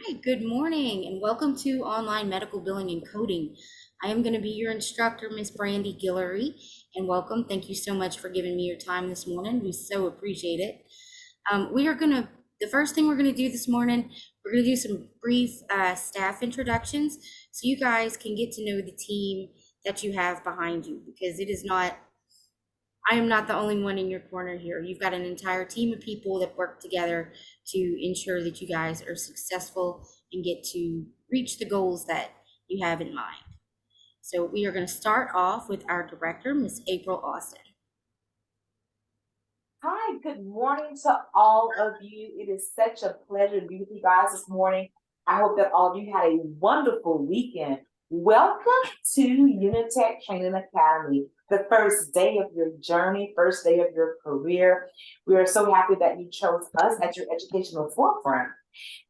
Hi, good morning, and welcome to Online Medical Billing and Coding. I am going to be your instructor, Miss Brandy Guillory, and welcome. Thank you so much for giving me your time this morning. We so appreciate it. The first thing we're going to do this morning, we're going to do some brief staff introductions so you guys can get to know the team that you have behind you, because I am not the only one in your corner here. You've got an entire team of people that work together to ensure that you guys are successful and get to reach the goals that you have in mind. So we are going to start off with our director, Miss April Austin. Hi, good morning to all of you. It is such a pleasure to be with you guys this morning. I hope that all of you had a wonderful weekend. Welcome to Unitech Training Academy, the first day of your journey, first day of your career. We are so happy that you chose us at your educational forefront.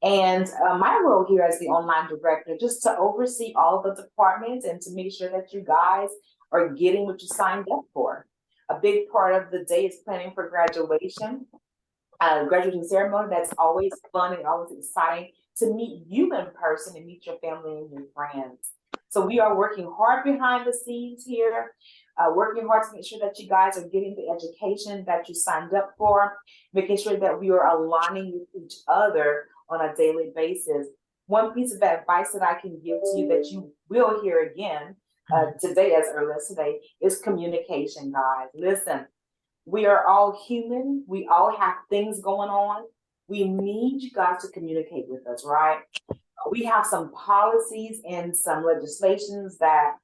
And my role here as the online director, just to oversee all the departments and to make sure that you guys are getting what you signed up for. A big part of the day is planning for graduation, graduation ceremony. That's always fun and always exciting to meet you in person and meet your family and your friends. So we are working hard behind the scenes here, working hard to make sure that you guys are getting the education that you signed up for, making sure that we are aligning with each other on a daily basis. One piece of advice that I can give to you that you will hear again today, as early as today, is communication, guys. Listen, we are all human. We all have things going on. We need you guys to communicate with us, right? We have some policies and some legislations that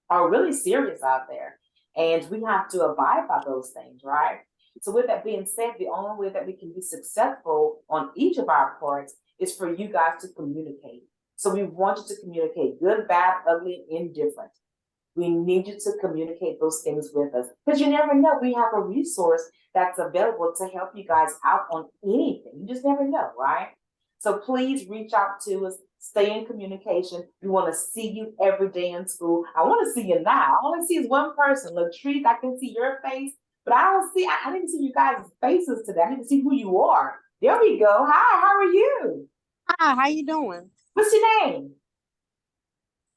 are really serious out there, and we have to abide by those things, right? So with that being said, the only way that we can be successful on each of our parts is for you guys to communicate. So we want you to communicate good, bad, ugly, indifferent. We need you to communicate those things with us, because you never know. We have a resource that's available to help you guys out on anything. You just never know, right? So please reach out to us. Stay in communication. We want to see you every day in school. I want to see you now. I only see is one person, Latrice. I can see your face, but I didn't see you guys' faces today. I need to see who you are. There we go. Hi, how are you? Hi, how you doing? What's your name?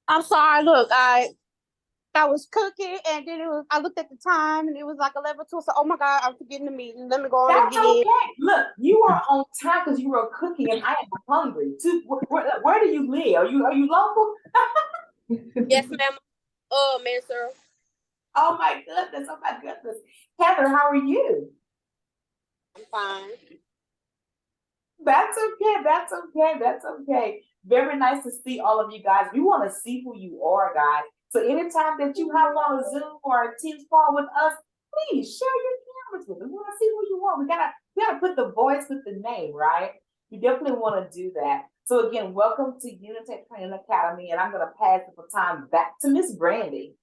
I'm sorry. Look, I was cooking, and then I looked at the time, and it was like 11:02. So, oh my God, I'm forgetting the meeting. Let me go on and That's get in. okay. Look, you are on time because you were cooking, and I am hungry too. Where do you live? Are you local? Yes, ma'am. Man, sir. Oh my goodness! Oh my goodness! Heather, how are you? I'm fine. That's okay. That's okay. That's okay. Very nice to see all of you guys. We want to see who you are, guys. So anytime that you have on a Zoom or a Teams call with us, please share your cameras with us. We want to see who you are. We gotta put the voice with the name, right? You definitely want to do that. So again, welcome to Unitech Training Academy, and I'm gonna pass the baton back to Miss Brandy.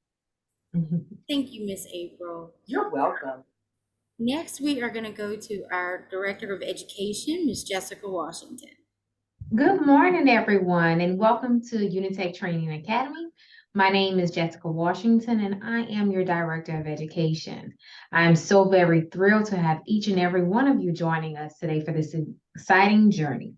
Thank you, Miss April. You're welcome. Next, we are going to go to our director of education, Miss Jessica Washington. Good morning, everyone, and welcome to Unitech Training Academy. My name is Jessica Washington, and I am your Director of Education. I'm so very thrilled to have each and every one of you joining us today for this exciting journey.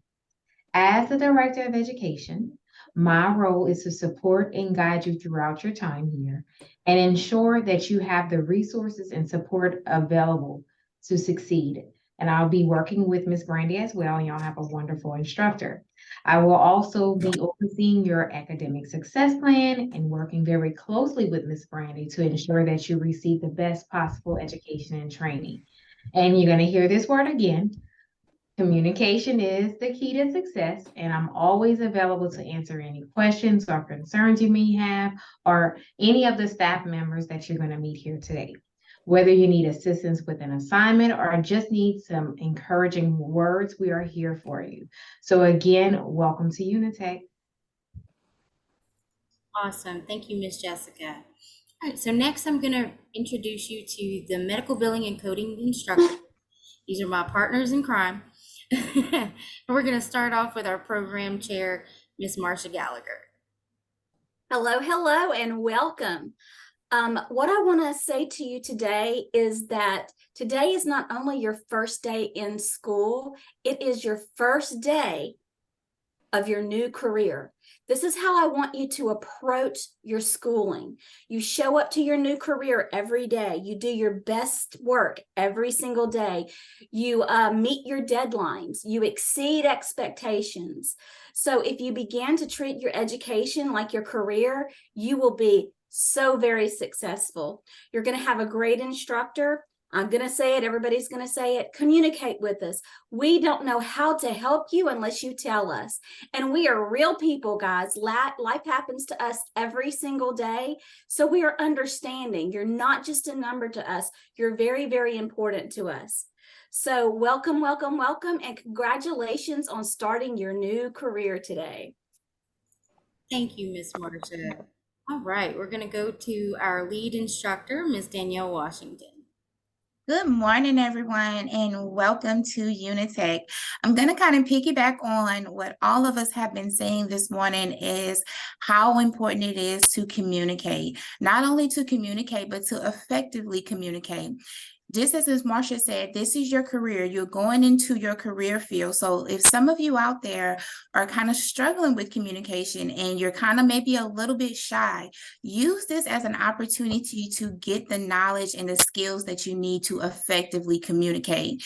As the Director of Education, my role is to support and guide you throughout your time here and ensure that you have the resources and support available to succeed. And I'll be working with Ms. Brandy as well, and y'all have a wonderful instructor. I will also be overseeing your academic success plan and working very closely with Ms. Brandy to ensure that you receive the best possible education and training. And you're going to hear this word again. Communication is the key to success, and I'm always available to answer any questions or concerns you may have, or any of the staff members that you're going to meet here today. Whether you need assistance with an assignment or just need some encouraging words, we are here for you. So again, welcome to Unitech. Awesome. Thank you, Miss Jessica. All right, so next I'm going to introduce you to the medical billing and coding instructor. These are my partners in crime. And we're going to start off with our program chair, Miss Marcia Gallagher. Hello, hello, and welcome. What I want to say to you today is that today is not only your first day in school, it is your first day of your new career. This is how I want you to approach your schooling. You show up to your new career every day. You do your best work every single day. You meet your deadlines. You exceed expectations. So if you begin to treat your education like your career, you will be so very successful. You're going to have a great instructor. I'm going to say it. Everybody's going to say it. Communicate with us. We don't know how to help you unless you tell us. And we are real people, guys. Life happens to us every single day. So we are understanding. You're not just a number to us. You're very, very important to us. So welcome, welcome, welcome, and congratulations on starting your new career today. Thank you, Miss Marcia. All right, we're going to go to our lead instructor, Miss Danielle Washington. Good morning, everyone, and welcome to Unitech. I'm going to kind of piggyback on what all of us have been saying this morning is how important it is to communicate, not only to communicate, but to effectively communicate. Just as Ms. Marcia said, this is your career. You're going into your career field. So if some of you out there are kind of struggling with communication and you're kind of maybe a little bit shy, use this as an opportunity to get the knowledge and the skills that you need to effectively communicate.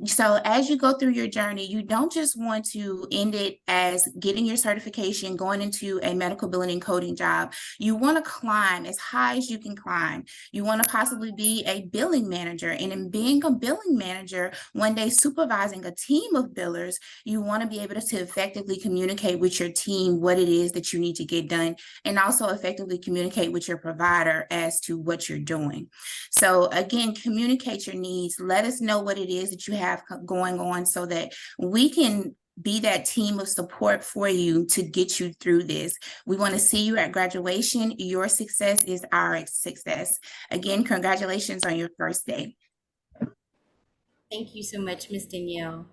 So as you go through your journey, you don't just want to end it as getting your certification, going into a medical billing and coding job. You want to climb as high as you can climb. You want to possibly be a billing manager. And in being a billing manager, one day supervising a team of billers, you want to be able to effectively communicate with your team what it is that you need to get done, and also effectively communicate with your provider as to what you're doing. So again, communicate your needs. Let us know what it is that you have going on so that we can be that team of support for you to get you through this. We want to see you at graduation. Your success is our success. Again, congratulations on your first day. Thank you so much, Miss Danielle.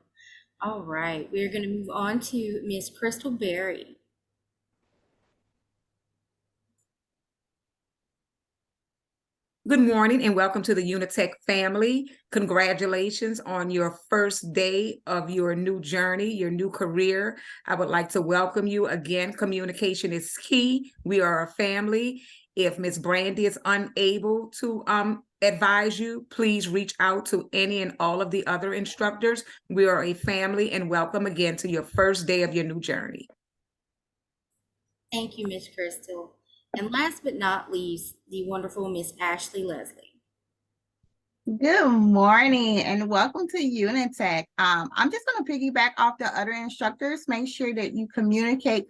All right, we're going to move on to Miss Crystal Berry. Good morning and welcome to the Unitech family. Congratulations on your first day of your new journey, your new career. I would like to welcome you again. Communication is key. We are a family. If Ms. Brandy is unable to advise you, please reach out to any and all of the other instructors. We are a family, and welcome again to your first day of your new journey. Thank you, Miss Crystal. And last but not least, the wonderful Miss Ashley Leslie. Good morning and welcome to Unitech. I'm just going to piggyback off the other instructors. Make sure that you communicate.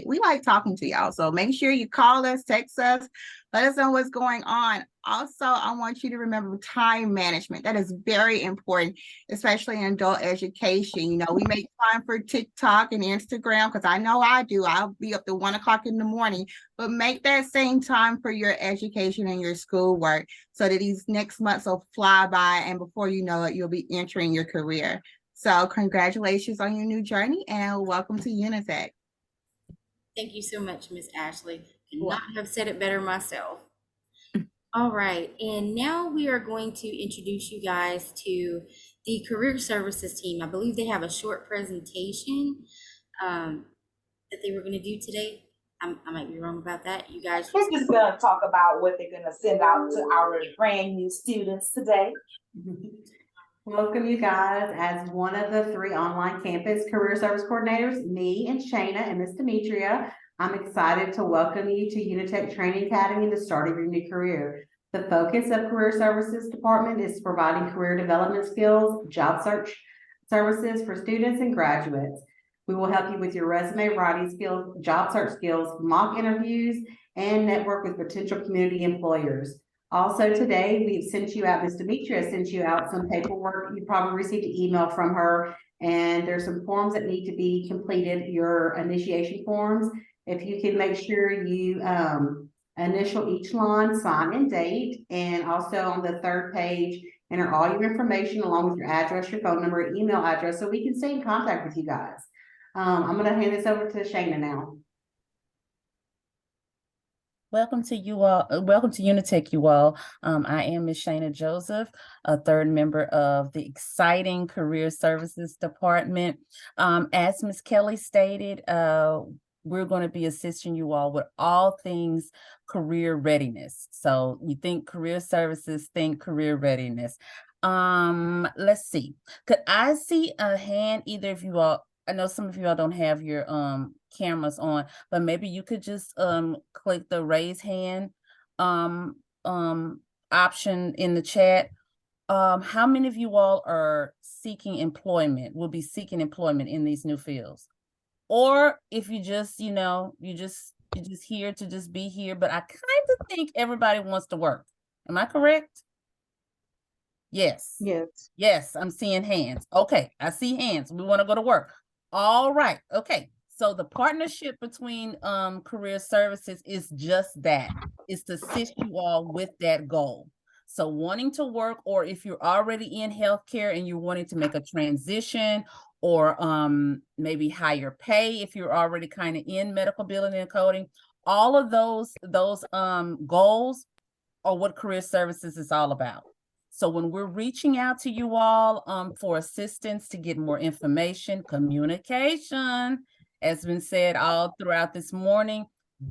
We like talking to y'all, so make sure you call us, text us, let us know what's going on. Also, I want you to remember time management. That is very important, especially in adult education. You know, we make time for TikTok and Instagram, because I know I do. I'll be up to 1 o'clock in the morning, but make that same time for your education and your schoolwork so that these next months will fly by, and before you know it, you'll be entering your career. So congratulations on your new journey and welcome to Unitech. Thank you so much, Miss Ashley. Could not have said it better myself. All right, and now we are going to introduce you guys to the Career Services team. I believe they have a short presentation that they were going to do today. I might be wrong about that. You guys. We're just going to talk about what they're going to send out to our brand new students today. Welcome you guys as one of the 3 online campus career service coordinators, me and Shayna and Miss Demetria. I'm excited to welcome you to Unitech Training Academy, the start of your new career. The focus of Career Services Department is providing career development skills, job search services for students and graduates. We will help you with your resume writing skills, job search skills, mock interviews, and network with potential community employers. Also today, we've sent you out, Ms. Demetria sent you out some paperwork. You probably received an email from her, and there's some forms that need to be completed, your initiation forms. If you can make sure you initial each line, sign and date, and also on the 3rd page, enter all your information along with your address, your phone number, email address, so we can stay in contact with you guys. I'm going to hand this over to Shayna now. Welcome to you all. Welcome to Unitech, you all. I am Ms. Shana Joseph, a third member of the exciting Career Services Department. As Ms. Kelly stated, we're going to be assisting you all with all things career readiness. So you think career services, think career readiness. Let's see. Could I see a hand, either of you all? I know some of you all don't have your cameras on, but maybe you could just click the raise hand um option in the chat. How many of you all are seeking employment, will be seeking employment in these new fields? Or if you just, you're just here to just be here, but I kind of think everybody wants to work. Am I correct? Yes. Yes. Yes, I'm seeing hands. Okay, I see hands. We want to go to work. All right. Okay. So the partnership between career services is just that, is to assist you all with that goal. So wanting to work, or if you're already in healthcare and you're wanting to make a transition, or maybe higher pay if you're already kind of in medical billing and coding, all of those goals are what career services is all about. So when we're reaching out to you all for assistance to get more information, communication, has been said all throughout this morning,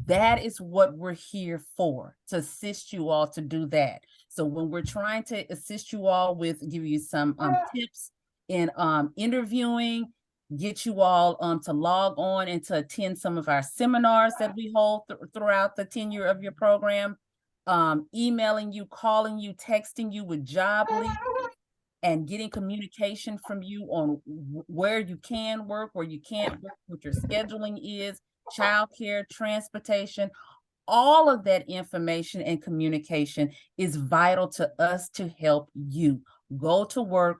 that is what we're here for, to assist you all to do that. So when we're trying to assist you all with, give you some tips in interviewing, get you all to log on and to attend some of our seminars that we hold throughout the tenure of your program, emailing you, calling you, texting you with job links, and getting communication from you on where you can work, where you can't work, what your scheduling is, childcare, transportation. All of that information and communication is vital to us to help you go to work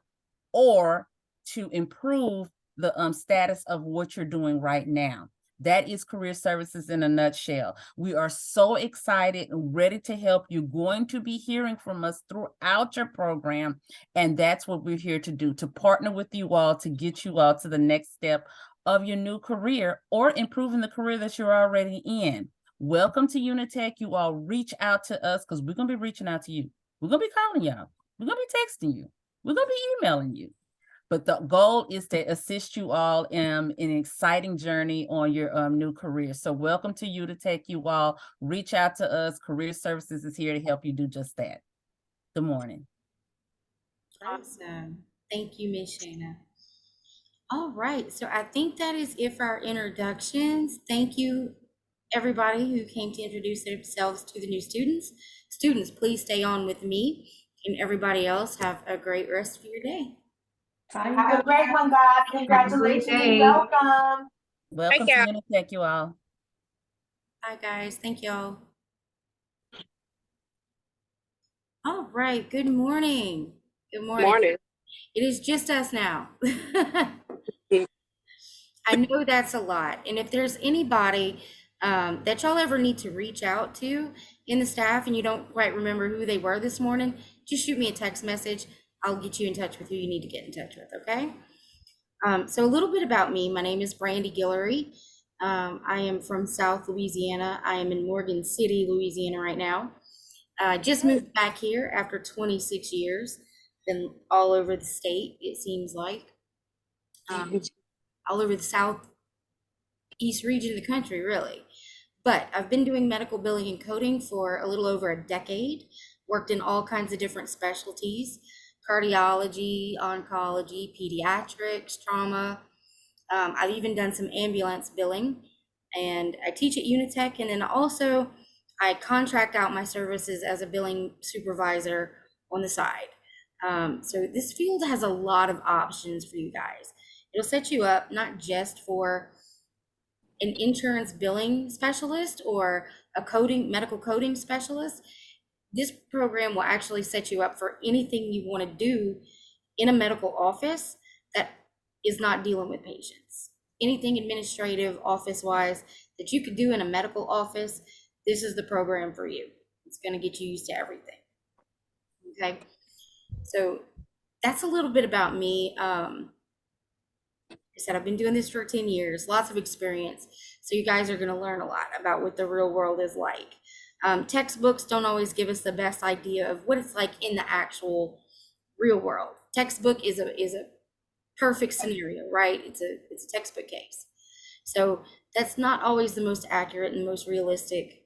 or to improve the status of what you're doing right now. That is career services in a nutshell. We are so excited and ready to help you. Going to be hearing from us throughout your program, and that's what we're here to do, to partner with you all to get you all to the next step of your new career or improving the career that you're already in. Welcome to Unitech. You all reach out to us, because we're going to be reaching out to you. We're going to be calling y'all. We're going to be texting you. We're going to be emailing you. But the goal is to assist you all in an exciting journey on your new career. So welcome to Unitech, you all. Reach out to us. Career Services is here to help you do just that. Good morning. Awesome. Thank you, Ms. Shana. All right, so I think that is it for our introductions. Thank you, everybody who came to introduce themselves to the new students. Students, please stay on with me, and everybody else have a great rest of your day. Have a great one, guys. Congratulations and day. welcome. Welcome to Unitech, you all. Bye, guys. Thank y'all. All right, good morning. Good morning. It is just us now. I know that's a lot. And if there's anybody that y'all ever need to reach out to in the staff and you don't quite remember who they were this morning, just shoot me a text message. I'll get you in touch with who you need to get in touch with, okay? So a little bit about me. My name is Brandy Guillory. I am from South Louisiana. I am in Morgan City, Louisiana right now. I just moved back here after 26 years. Been all over the state, it seems like. All over the southeast region of the country, really. But I've been doing medical billing and coding for a little over a decade, worked in all kinds of different specialties, cardiology, oncology, pediatrics, trauma. I've even done some ambulance billing, and I teach at Unitech, and then also I contract out my services as a billing supervisor on the side. So this field has a lot of options for you guys. It'll set you up not just for an insurance billing specialist or a medical coding specialist. This program will actually set you up for anything you want to do in a medical office that is not dealing with patients. Anything administrative, office-wise, that you could do in a medical office, this is the program for you. It's going to get you used to everything. Okay, so that's a little bit about me. I said I've been doing this for 10 years, lots of experience. So you guys are going to learn a lot about what the real world is like. Textbooks don't always give us the best idea of what it's like in the actual real world. Textbook is a perfect scenario, right? It's a textbook case. So that's not always the most accurate and most realistic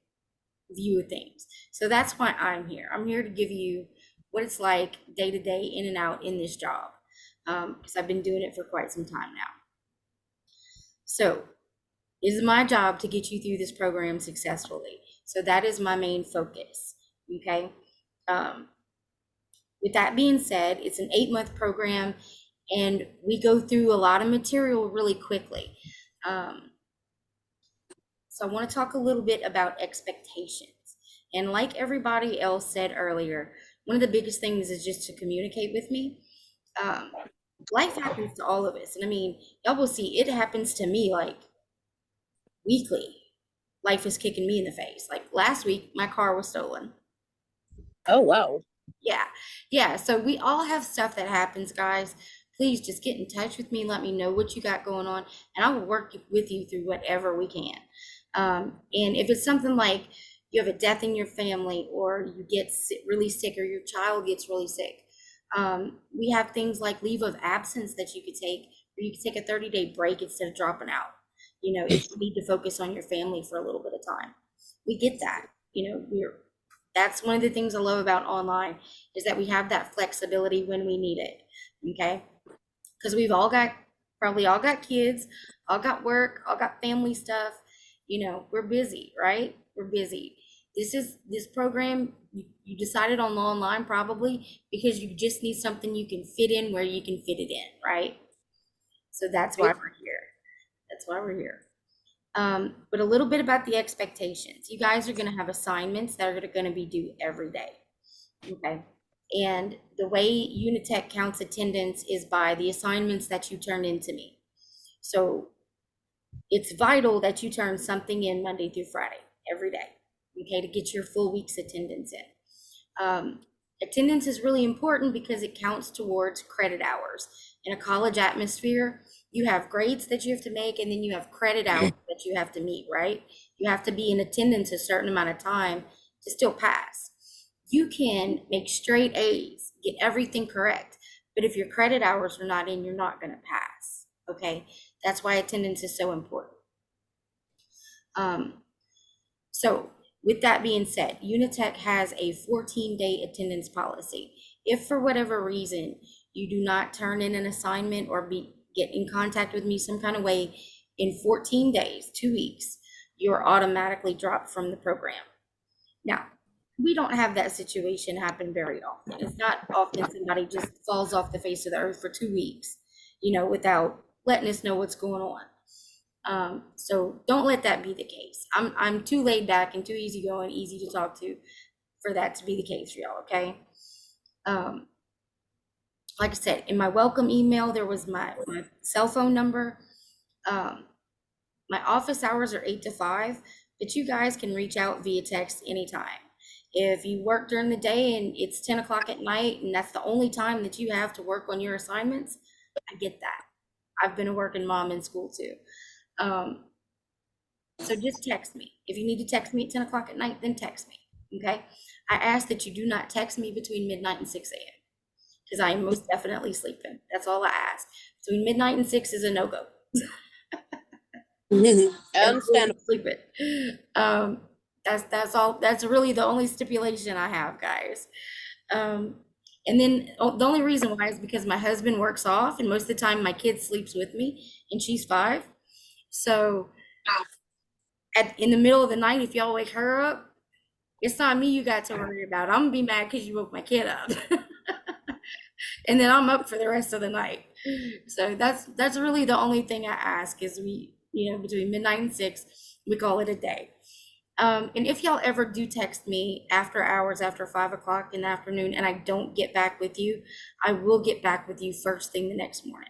view of things. So that's why I'm here. I'm here to give you what it's like day to day, in and out in this job, because I've been doing it for quite some time now. So it is my job to get you through this program successfully. So that is my main focus. Okay. With that being said, it's an 8-month program, and we go through a lot of material really quickly. So I want to talk a little bit about expectations. And like everybody else said earlier, one of the biggest things is just to communicate with me. Life happens to all of us. And I mean, y'all will see it happens to me like weekly. Life is kicking me in the face. Like last week, my car was stolen. Oh, wow. Yeah. So we all have stuff that happens, guys. Please just get in touch with me. Let me know what you got going on, and I will work with you through whatever we can. And if it's something like you have a death in your family, or you get really sick, or your child gets really sick, we have things like leave of absence that you could take, or you could take a 30-day break instead of dropping out. You know, if you need to focus on your family for a little bit of time, we get that. You know, that's one of the things I love about online, is that we have that flexibility when we need it. Okay. Because we've probably all got kids, all got work, all got family stuff. You know, we're busy, right? We're busy. This program, you decided on online probably because you just need something you can fit in where you can fit it in, right? So that's why we're here. That's why we're here. But a little bit about the expectations. You guys are going to have assignments that are going to be due every day. Okay. And the way Unitech counts attendance is by the assignments that you turn into me. So it's vital that you turn something in Monday through Friday, every day, okay, to get your full week's attendance in. Attendance is really important because it counts towards credit hours. In a college atmosphere, you have grades that you have to make, and then you have credit hours that you have to meet, right? You have to be in attendance a certain amount of time to still pass. You can make straight A's, get everything correct, but if your credit hours are not in, you're not going to pass. Okay, that's why attendance is so important. So with that being said, Unitech has a 14-day attendance policy. If for whatever reason you do not turn in an assignment or get in contact with me some kind of way in 14 days, 2 weeks, you're automatically dropped from the program. Now, we don't have that situation happen very often. It's not often somebody just falls off the face of the earth for 2 weeks, you know, without letting us know what's going on. So don't let that be the case. I'm too laid back and too easygoing, easy to talk to for that to be the case for y'all, okay? Like I said, in my welcome email, there was my cell phone number. My office hours are 8 to 5, but you guys can reach out via text anytime. If you work during the day and it's 10 o'clock at night and that's the only time that you have to work on your assignments, I get that. I've been a working mom in school too. So just text me. If you need to text me at 10 o'clock at night, then text me, okay? I ask that you do not text me between midnight and 6 a.m. because I am most definitely sleeping. That's all I ask. Between midnight and 6 is a no-go. Understandable. Sleeping. That's all. That's really the only stipulation I have, guys. And then the only reason why is because my husband works off, and most of the time my kid sleeps with me, and she's 5. So in the middle of the night, if y'all wake her up, it's not me you got to worry about. I'm gonna be mad because you woke my kid up. And then I'm up for the rest of the night. So that's really the only thing I ask is between midnight and 6, we call it a day. And if y'all ever do text me after hours, after 5 o'clock in the afternoon, and I don't get back with you, I will get back with you first thing the next morning.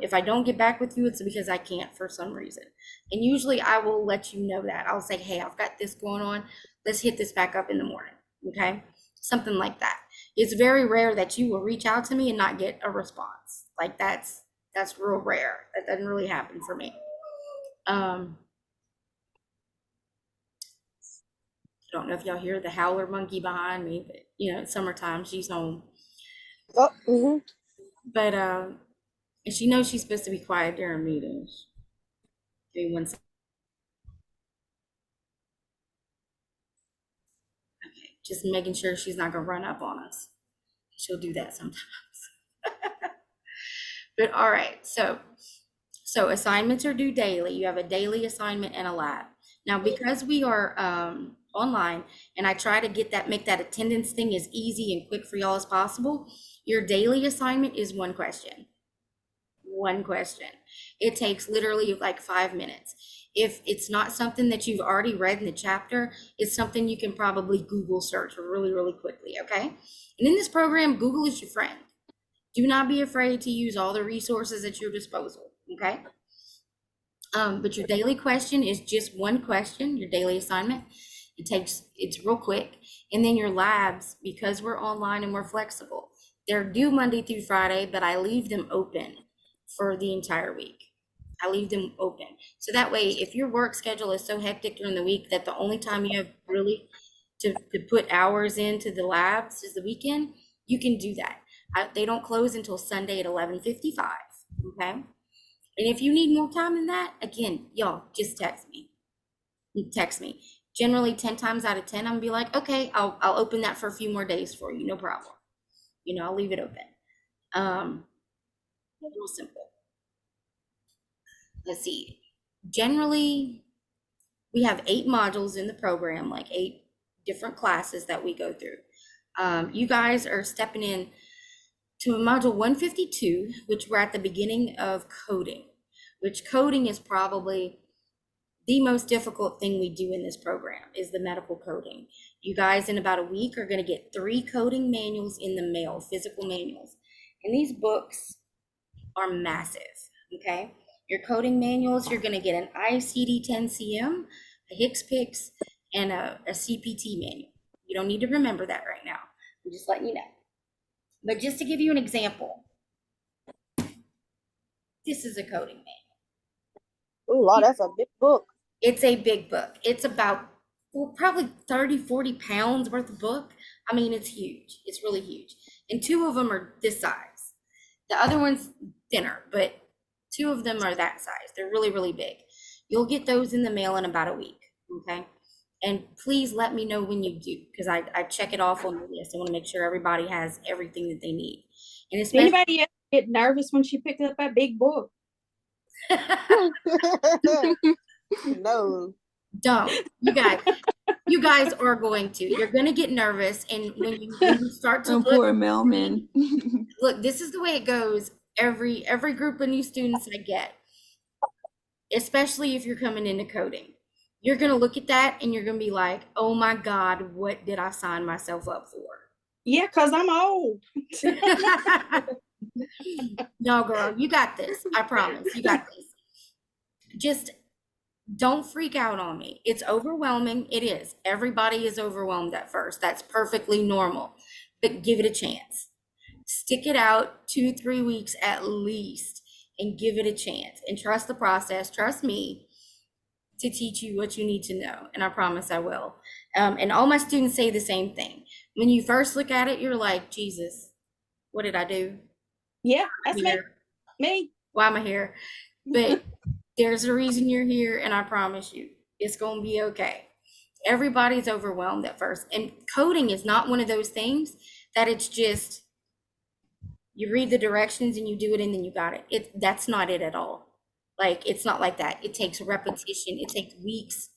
If I don't get back with you, it's because I can't for some reason. And usually I will let you know that. I'll say, hey, I've got this going on. Let's hit this back up in the morning. Okay. Something like that. It's very rare that you will reach out to me and not get a response. Like that's real rare. That doesn't really happen for me. don't know if y'all hear the howler monkey behind me, but you know, it's summertime, she's home. Oh, mhm. But and she knows she's supposed to be quiet during meetings. Give me one second. Okay, just making sure she's not gonna run up on us. She'll do that sometimes. But all right, so assignments are due daily. You have a daily assignment and a lab. Now, because we are online, and I try to make that attendance thing as easy and quick for y'all as possible, your daily assignment is one question. One question. It takes literally like 5 minutes. If it's not something that you've already read in the chapter, it's something you can probably Google search really, really quickly, okay? And in this program, Google is your friend. Do not be afraid to use all the resources at your disposal, okay? But your daily question is just one question, your daily assignment. It's real quick. And then your labs, because we're online and we're flexible, they're due Monday through Friday, but I leave them open for the entire week. I leave them open. So that way, if your work schedule is so hectic during the week that the only time you have really to put hours into the labs is the weekend, you can do that. They don't close until Sunday at 11:55, okay? And if you need more time than that, again, y'all, just text me. Text me. Generally, 10 times out of 10, I'm gonna be like, okay, I'll open that for a few more days for you, no problem. You know, I'll leave it open. Real simple. Let's see. Generally, we have 8 modules in the program, like 8 different classes that we go through. You guys are stepping in to module 152, which we're at the beginning of coding, which coding is probably the most difficult thing we do in this program is the medical coding. You guys in about a week are going to get 3 coding manuals in the mail, physical manuals. And these books are massive, okay? Your coding manuals, you're going to get an ICD-10-CM, a HCPCS, and a CPT manual. You don't need to remember that right now. I'm just letting you know. But just to give you an example, this is a coding manual. Oh, Lord, that's a big book. It's a big book. It's about probably 30, 40 pounds worth of book. I mean, it's huge. It's really huge. And 2 of them are this size. The other one's thinner, but 2 of them are that size. They're really, really big. You'll get those in the mail in about a week, okay? And please let me know when you do, because I check it off on the list. I want to make sure everybody has everything that they need. And Did especially anybody else get nervous when she picked up that big book? No. don't. You guys are going to. You're going to get nervous, and when you start to Oh, look, poor Melman. look, this is the way it goes. Every group of new students I get, especially if you're coming into coding, you're going to look at that and you're going to be like, oh my God, what did I sign myself up for? Yeah, because I'm old. No, girl, you got this. I promise. You got this. Just don't freak out on me. It's overwhelming. It is. Everybody is overwhelmed at first. That's perfectly normal. But give it a chance. Stick it out 2-3 weeks at least and give it a chance and trust the process. Trust me to teach you what you need to know. And I promise I will. And all my students say the same thing. When you first look at it, you're like, Jesus, what did I do? Yeah, that's me. Here. Me. Why am I here? But there's a reason you're here, and I promise you, it's going to be okay. Everybody's overwhelmed at first. And coding is not one of those things that it's just, you read the directions and you do it and then you got it. That's not it at all. Like, it's not like that. It takes repetition. It takes weeks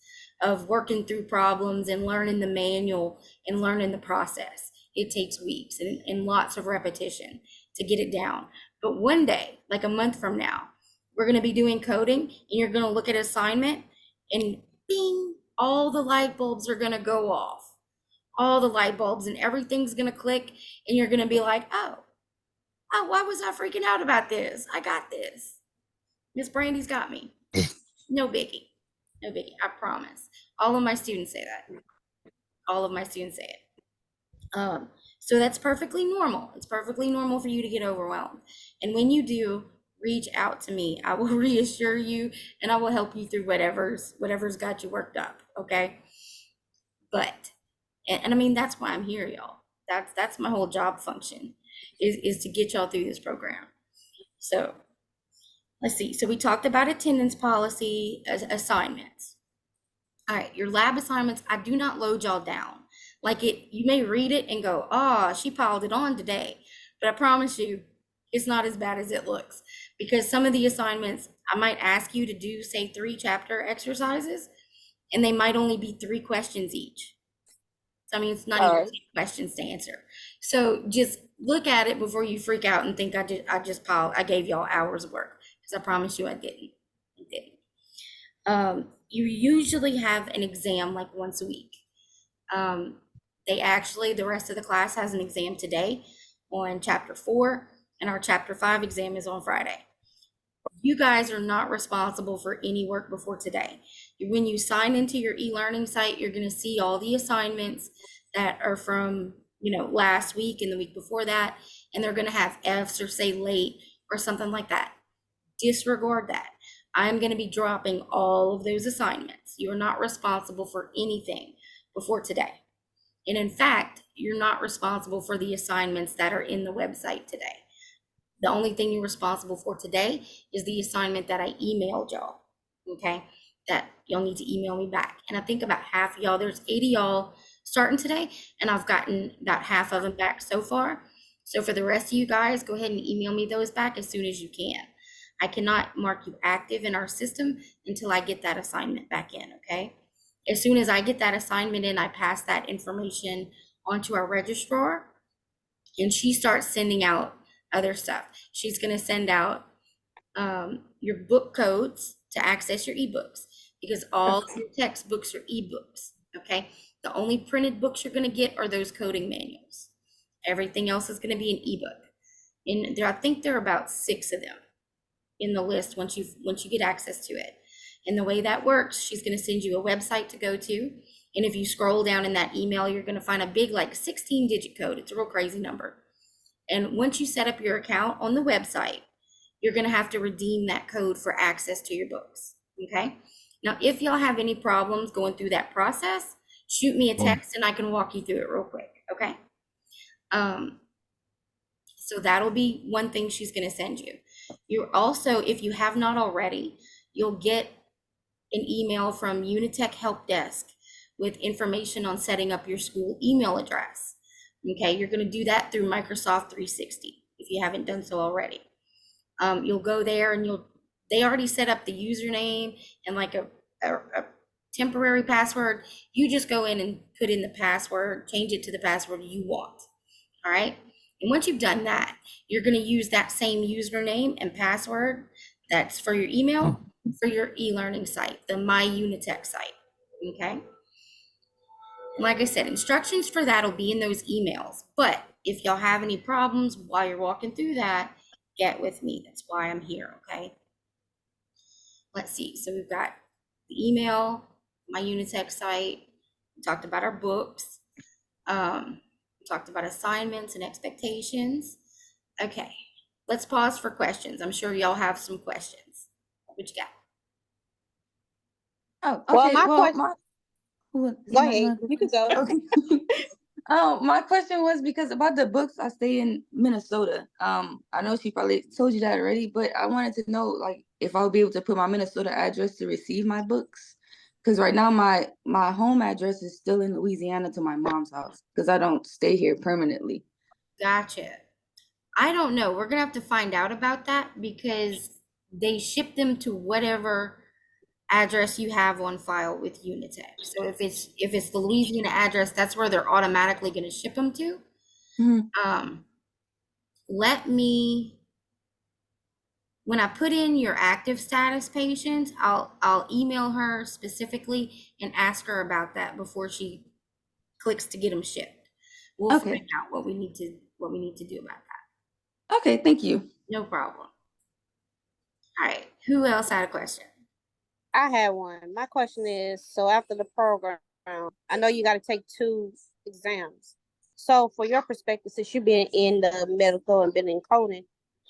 of working through problems and learning the manual and learning the process. It takes weeks and lots of repetition to get it down. But one day, like a month from now, we're going to be doing coding and you're going to look at assignment and bing, all the light bulbs are going to go off. All the light bulbs and everything's going to click and you're going to be like, oh, why was I freaking out about this? I got this. Miss Brandy's got me. No biggie. No biggie. I promise. All of my students say that. All of my students say it. So that's perfectly normal. It's perfectly normal for you to get overwhelmed. And when you do, reach out to me. I will reassure you and I will help you through whatever's got you worked up. Okay. But, and I mean, that's why I'm here, y'all. That's my whole job function is to get y'all through this program. So let's see. So we talked about attendance policy as assignments. All right, your lab assignments, I do not load y'all down. Like you may read it and go, oh, she piled it on today. But I promise you, it's not as bad as it looks. Because some of the assignments, I might ask you to do, say, 3 chapter exercises, and they might only be 3 questions each. So, I mean, it's not even 10 questions to answer. So just look at it before you freak out and think I gave y'all hours of work, because I promise you I didn't. You usually have an exam like once a week. The rest of the class has an exam today on chapter 4, and our chapter 5 exam is on Friday. You guys are not responsible for any work before today. When you sign into your e-learning site, you're going to see all the assignments that are from, last week and the week before that, and they're going to have F's or say late or something like that. Disregard that. I'm going to be dropping all of those assignments. You are not responsible for anything before today. And in fact, you're not responsible for the assignments that are in the website today. The only thing you're responsible for today is the assignment that I emailed y'all, okay? That y'all need to email me back. And I think about half of y'all, there's 80 y'all starting today, and I've gotten about half of them back so far. So for the rest of you guys, go ahead and email me those back as soon as you can. I cannot mark you active in our system until I get that assignment back in, okay? As soon as I get that assignment in, I pass that information onto our registrar, and she starts sending out other stuff. She's going to send out your book codes to access your ebooks, because all of your textbooks are ebooks, okay? The only printed books you're going to get are those coding manuals. Everything else is going to be an ebook. And I think there are about 6 of them in the list once you get access to it. And the way that works, she's going to send you a website to go to. And if you scroll down in that email, you're going to find a big 16-digit code. It's a real crazy number. And once you set up your account on the website, you're going to have to redeem that code for access to your books. Okay. Now, if y'all have any problems going through that process, shoot me a text and I can walk you through it real quick. Okay. So that'll be one thing she's going to send you. You're also, if you have not already, you'll get an email from Unitech Help Desk with information on setting up your school email address. Okay, you're going to do that through Microsoft 360 if you haven't done so already. You'll go there and they already set up the username and a temporary password. You just go in and put in the password, change it to the password you want. All right. And once you've done that, you're going to use that same username and password that's for your email for your e-learning site, the My Unitech site. Okay. Like I said, instructions for that will be in those emails. But if y'all have any problems while you're walking through that, get with me. That's why I'm here. Okay. Let's see. So we've got the email, My Unitech site. We talked about our books. Talked about assignments and expectations. Okay, let's pause for questions. I'm sure y'all have some questions. What you got? Oh, Well, okay. my Well, question. Go ahead. You can go. Okay. My question was because about the books, I stay in Minnesota. I know she probably told you that already, but I wanted to know if I would be able to put my Minnesota address to receive my books. Because right now my home address is still in Louisiana to my mom's house because I don't stay here permanently. Gotcha. I don't know. We're gonna have to find out about that because they ship them to whatever address you have on file with Unitech. So if it's the Louisiana address, that's where they're automatically gonna ship them to. Mm-hmm. When I put in your active status patients, I'll email her specifically and ask her about that before she clicks to get them shipped. We'll Okay. find out what we need to do about that. Okay, thank you. No problem. All right, who else had a question? I had one. My question is, so after the program, I know you got to take 2 exams. So for your perspective, since you've been in the medical and been in coding,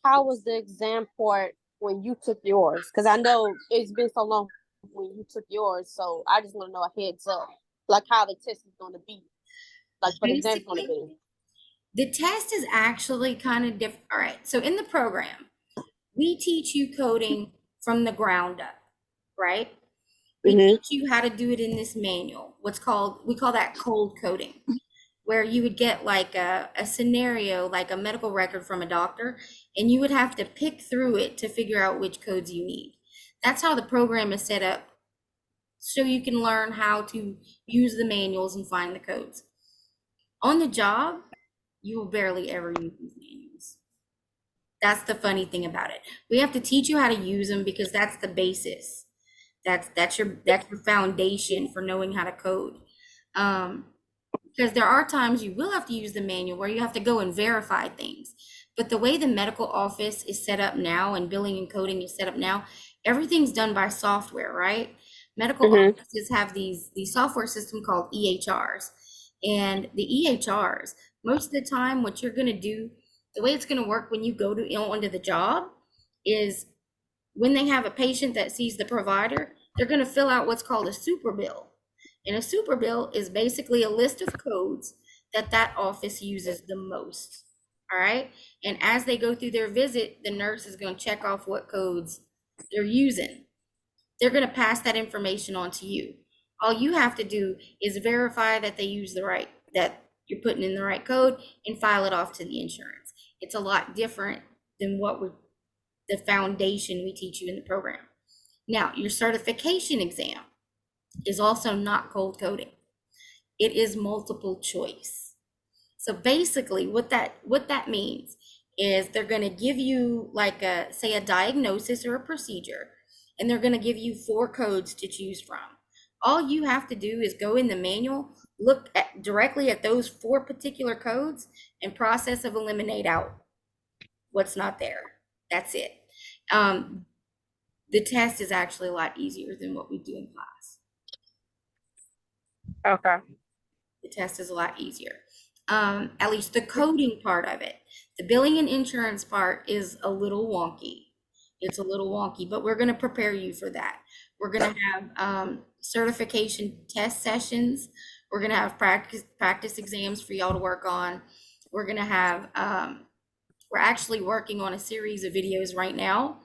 how was the exam part when you took yours? Because I know it's been so long when you took yours, so I just want to know a heads up. like how the test is going to be, like what the exam is going to Basically, be. the test is actually kind of different. All right, so in the program, we teach you coding from the ground up, right? We teach you how to do it in this manual. We call that cold coding, where you would get like a scenario, like a medical record from a doctor, and you would have to pick through it to figure out which codes you need. That's how the program is set up, so you can learn how to use the manuals and find the codes. On the job, you will barely ever use these manuals. That's the funny thing about it. We have to teach you how to use them because that's the basis. That's your foundation for knowing how to code. Because there are times you will have to use the manual where you have to go and verify things. But the way the medical office is set up now and billing and coding is set up now, everything's done by software, right? Medical offices have these software system called EHRs. And the EHRs, most of the time, what you're going to do, the way it's going to work when you go to onto the job is when they have a patient that sees the provider, they're going to fill out what's called a super bill. And a super bill is basically a list of codes that office uses the most. All right. And as they go through their visit, the nurse is going to check off what codes they're using. They're going to pass that information on to you. All you have to do is verify that they use that you're putting in the right code and file it off to the insurance. It's a lot different than the foundation we teach you in the program. Now, your certification exam is also not cold coding. It is multiple choice. So basically what that means is they're going to give you like say a diagnosis or a procedure, and they're going to give you 4 codes to choose from. All you have to do is go in the manual, look directly at those 4 particular codes, and process of eliminate out what's not there. That's it. The test is actually a lot easier than what we do in class. Okay. The test is a lot easier. At least the coding part of it. The billing and insurance part is a little wonky. It's a little wonky, but we're going to prepare you for that. We're going to have certification test sessions. We're going to have practice exams for y'all to work on. We're going to have, we're actually working on a series of videos right now,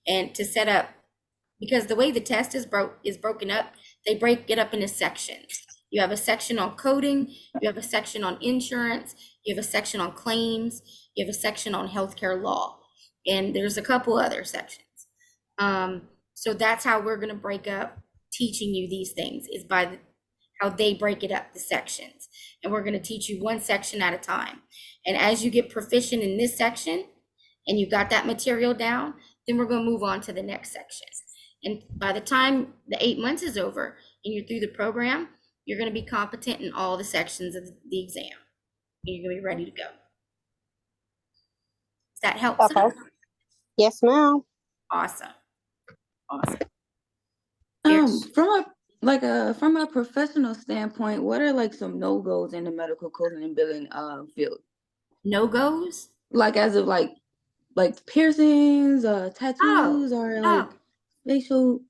and to set up, because the way the test is broken up, they break it up into sections. You have a section on coding, you have a section on insurance, you have a section on claims, you have a section on healthcare law, and there's a couple other sections. So that's how we're going to break up teaching you these things, is by how they break it up, the sections. And we're going to teach you one section at a time. And as you get proficient in this section and you got that material down, then we're going to move on to the next section. And by the time the 8 months is over and you're through the program, you're going to be competent in all the sections of the exam. And you're going to be ready to go. Does that help? Okay. Yes, ma'am. Awesome. From a professional standpoint, what are like some no-goes in the medical coding and billing field? No-goes? Like as of like piercings, tattoos, or like facial.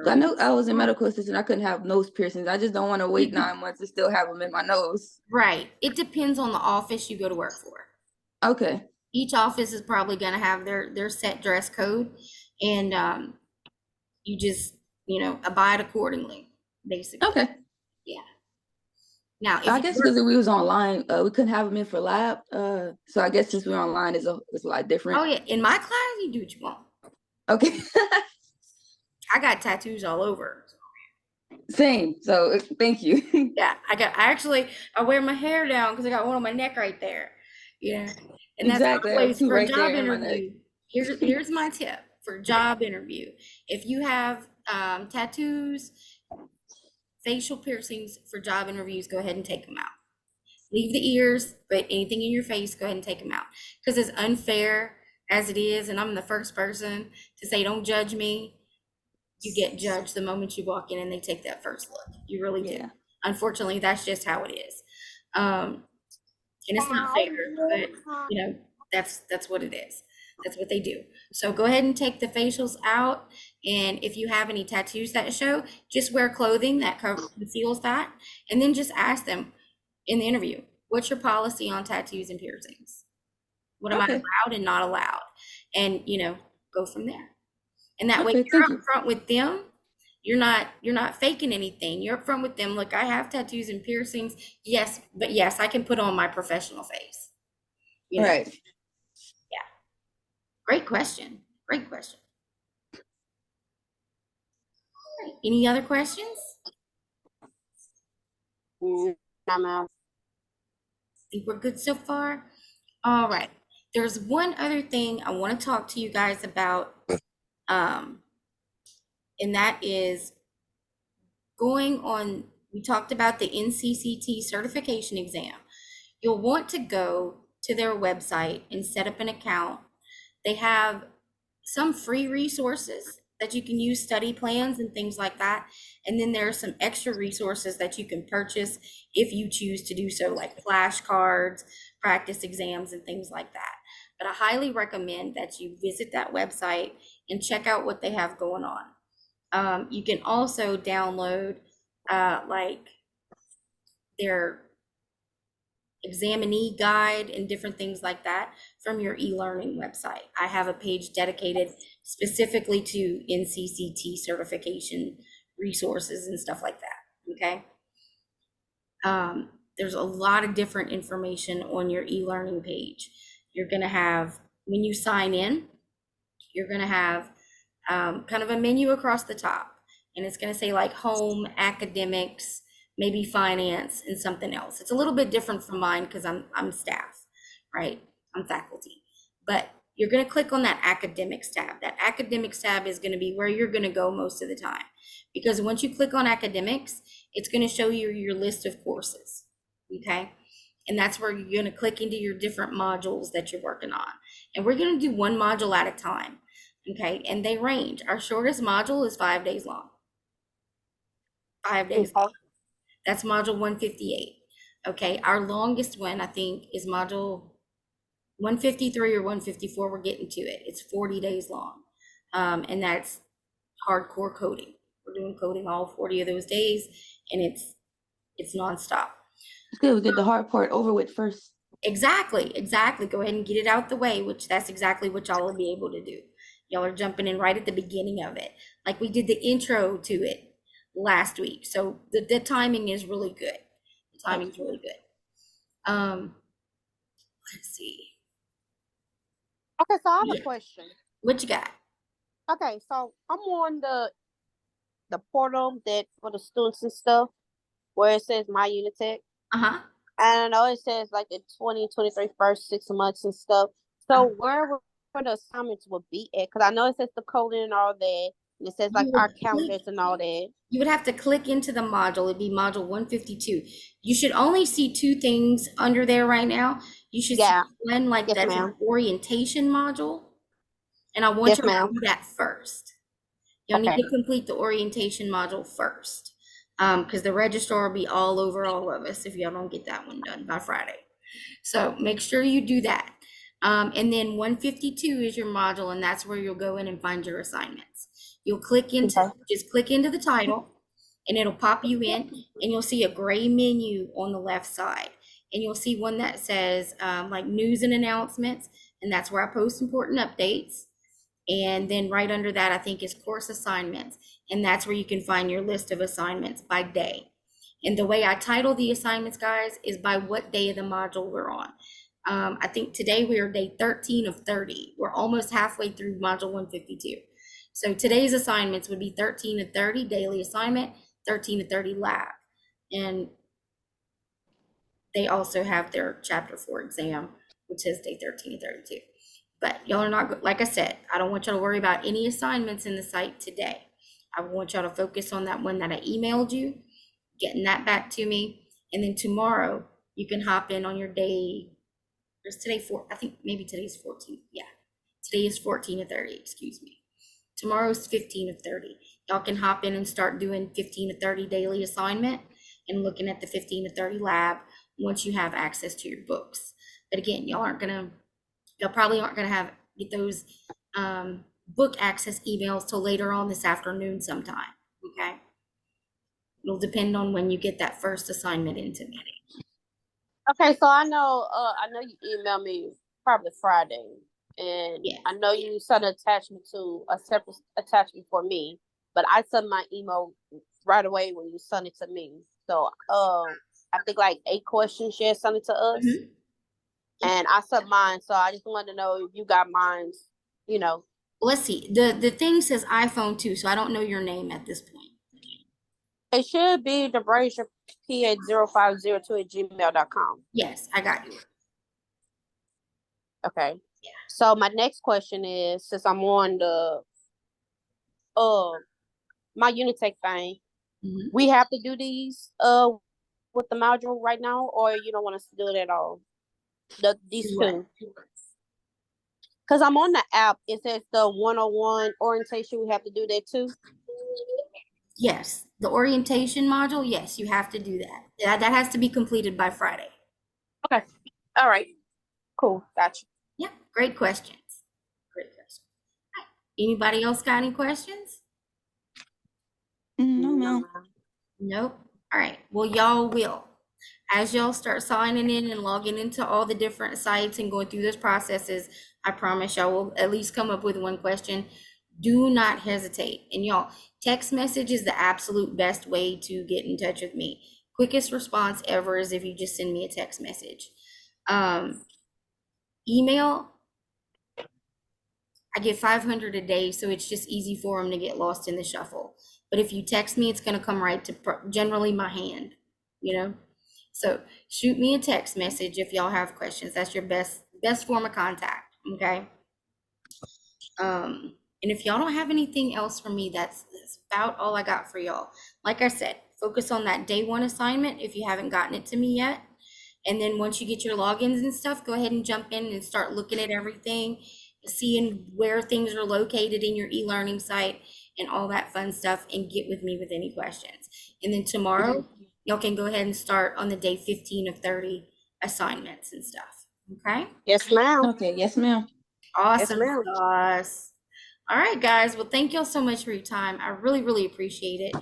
I know I was a medical assistant. I couldn't have nose piercings. I just don't want to wait 9 months to still have them in my nose. Right. It depends on the office you go to work for. Okay. Each office is probably going to have their set dress code, and you just, abide accordingly, basically. Okay. Yeah. Now, I guess because we was online, we couldn't have them in for lab. So I guess since we're online, it's a lot different. Oh yeah, in my class, you do what you want. Okay. I got tattoos all over. Same. So thank you. Yeah, I wear my hair down because I got one on my neck right there. Yeah, and that's exactly. always for a right job interview. Here's my tip for job interview. If you have tattoos, facial piercings for job interviews, go ahead and take them out. Leave the ears, but anything in your face, go ahead and take them out. Because as unfair as it is, and I'm the first person to say, don't judge me, you get judged the moment you walk in and they take that first look. You really do. Yeah. Unfortunately, that's just how it is. And it's not fair, but that's what it is. That's what they do. So go ahead and take the facials out. And if you have any tattoos that show, just wear clothing that conceals that. And then just ask them in the interview, what's your policy on tattoos and piercings? What am I Okay. allowed and not allowed? And, go from there. And that way Okay, you're thank you. up front with them. You're not faking anything. You're up front with them. Look, I have tattoos and piercings. Yes, but yes, I can put on my professional face. Right. Yeah. Great question. Great question. All right. Any other questions? I'm out. Think we're good so far? All right. There's one other thing I want to talk to you guys about. And that is going on, we talked about the NCCT certification exam. You'll want to go to their website and set up an account. They have some free resources that you can use, study plans and things like that. And then there are some extra resources that you can purchase if you choose to do so, like flashcards, practice exams, and things like that. But I highly recommend that you visit that website and check out what they have going on. You can also download like their examinee guide and different things like that from your e-learning website. I have a page dedicated specifically to NCCT certification resources and stuff like that. Okay. There's a lot of different information on your e-learning page. You're going to have, when you sign in, you're going to have kind of a menu across the top, and it's going to say like home, academics, maybe finance, and something else. It's a little bit different from mine because I'm staff, right? I'm faculty. But you're going to click on that academics tab. That academics tab is going to be where you're going to go most of the time, because once you click on academics, it's going to show you your list of courses, okay? And that's where you're going to click into your different modules that you're working on. And we're going to do one module at a time, okay? And they range. Our shortest module is 5 days long. 5 days long. That's module 158. Okay, our longest one, I think, is module 153 or 154. We're getting to it. It's 40 days long. And that's hardcore coding. We're doing coding all 40 of those days, and it's nonstop. It's good. We get the hard part over with first. Exactly. Go ahead and get it out the way, which that's exactly what y'all will be able to do. Y'all are jumping in right at the beginning of it. Like we did the intro to it last week. So the timing is really good. The timing's really good. Let's see. Okay, so I have a question. What you got? Okay, so I'm on the portal that for the students and stuff where it says My Unitech. Uh-huh. And I know it says like the 2023 first 6 months and stuff. So where the assignments will be at? Because I know it says the coding and all that. And it says like our calendars and all that. You would have to click into the module. It'd be module 152. You should only see 2 things under there right now. You should see one like that's an orientation module. And I want you to do that first. You'll need to complete the orientation module first. Because the registrar will be all over all of us if y'all don't get that one done by Friday. So make sure you do that. And then 152 is your module, and that's where you'll go in and find your assignments. You'll click into, just click into the title, and it'll pop you in, and you'll see a gray menu on the left side. And you'll see one that says like news and announcements, and that's where I post important updates. And then right under that, I think, is course assignments. And that's where you can find your list of assignments by day. And the way I title the assignments, guys, is by what day of the module we're on. I think today we are day 13 of 30. We're almost halfway through module 152. So today's assignments would be 13 of 30 daily assignment, 13 of 30 lab. And they also have their chapter 4 exam, which is day 13 of 32. But y'all are not, like I said, I don't want y'all to worry about any assignments in the site today. I want y'all to focus on that one that I emailed you, getting that back to me. And then tomorrow you can hop in on your day. There's today 4, I think maybe today's 14. Yeah, today is 14 of 30, excuse me. Tomorrow's 15 of 30. Y'all can hop in and start doing 15 of 30 daily assignment and looking at the 15 of 30 lab once you have access to your books. But again, y'all probably aren't gonna have get those book access emails till later on this afternoon sometime, okay? It'll depend on when you get that first assignment into me. Okay, so I know you emailed me probably Friday, and Yes. I know you sent an attachment to a separate attachment for me, but I sent my email right away when you sent it to me. So, I think like 8 questions you had sent it to us, Mhm. and I sent mine. So I just wanted to know if you got mine. You know, Let's see. The thing says iPhone too, so I don't know your name at this point. it should be thebrazier p@0502@gmail.com. Yes, I got you. Okay. So my next question is, since I'm on the my Unitech thing, Mhm. we have to do these with the module right now, or you don't want us to do it at all? These Do what? two. Because I'm on the app, it says the 101 orientation, we have to do that too. Yes, the orientation module, yes, you have to do that. That has to be completed by Friday. Okay. All right. Cool. Gotcha. Yeah, great questions. Great questions. All right. Anybody else got any questions? No, ma'am. Nope. All right. Well, y'all will. As y'all start signing in and logging into all the different sites and going through those processes, I promise y'all will at least come up with one question. Do not hesitate. And y'all, text message is the absolute best way to get in touch with me. Quickest response ever is if you just send me a text message. Email, I get 500 a day, so it's just easy for them to get lost in the shuffle. But if you text me, it's going to come right to generally my hand, you know? So shoot me a text message if y'all have questions. That's your best form of contact, okay? And if y'all don't have anything else for me, that's about all I got for y'all. Like I said, focus on that day 1 assignment if you haven't gotten it to me yet. And then once you get your logins and stuff, go ahead and jump in and start looking at everything, seeing where things are located in your e-learning site and all that fun stuff, and get with me with any questions. And then tomorrow, y'all can go ahead and start on the day 15 of 30 assignments and stuff. Okay? Yes, ma'am. Okay, yes, ma'am. Awesome ma'am. sauce. All right, guys. Well, thank y'all so much for your time. I really, really appreciate it.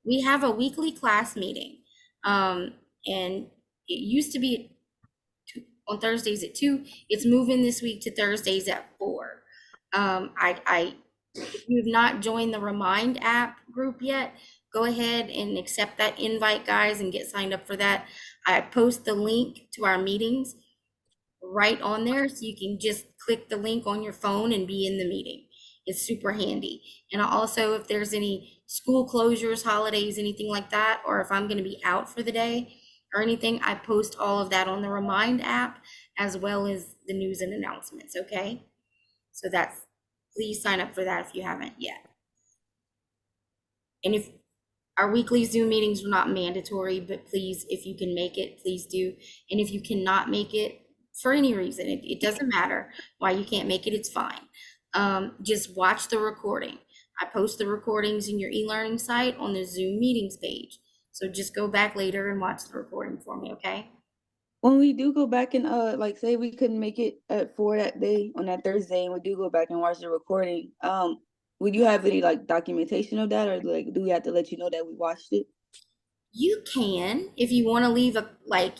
We have a weekly class meeting. And it used to be on Thursdays at 2. It's moving this week to Thursdays at 4. If you have not joined the Remind app group yet, go ahead and accept that invite, guys, and get signed up for that. I post the link to our meetings right on there, so you can just click the link on your phone and be in the meeting. It's super handy. And also, if there's any school closures, holidays, anything like that, or if I'm going to be out for the day or anything, I post all of that on the Remind app, as well as the news and announcements, okay? So please sign up for that if you haven't yet. And if our weekly Zoom meetings are not mandatory, but please, if you can make it, please do. And if you cannot make it for any reason, it doesn't matter why you can't make it, it's fine. Just watch the recording. I post the recordings in your e-learning site on the Zoom meetings page. So just go back later and watch the recording for me, okay? When we do go back and like say we couldn't make it at 4 that day on that Thursday, and we do go back and watch the recording, would you have any like documentation of that, or like do we have to let you know that we watched it? You can, if you want to leave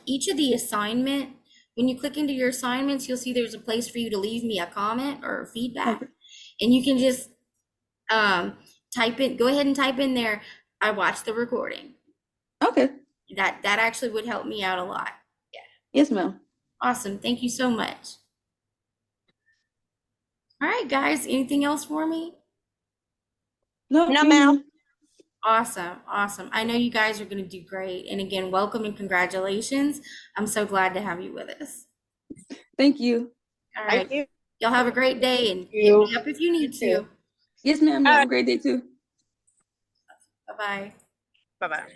each of the assignment, when you click into your assignments, you'll see there's a place for you to leave me a comment or feedback. Okay. And you can just go ahead and type in there, I watched the recording. Okay. That actually would help me out a lot. Yeah. Yes, ma'am. Awesome. Thank you so much. All right, guys, anything else for me? No, ma'am. Awesome. I know you guys are going to do great. And again, welcome and congratulations. I'm so glad to have you with us. Thank you. All right. Thank you. Y'all have a great day, and hit me up if you need to. Yes, ma'am. Have a great day too. Bye-bye. Bye-bye.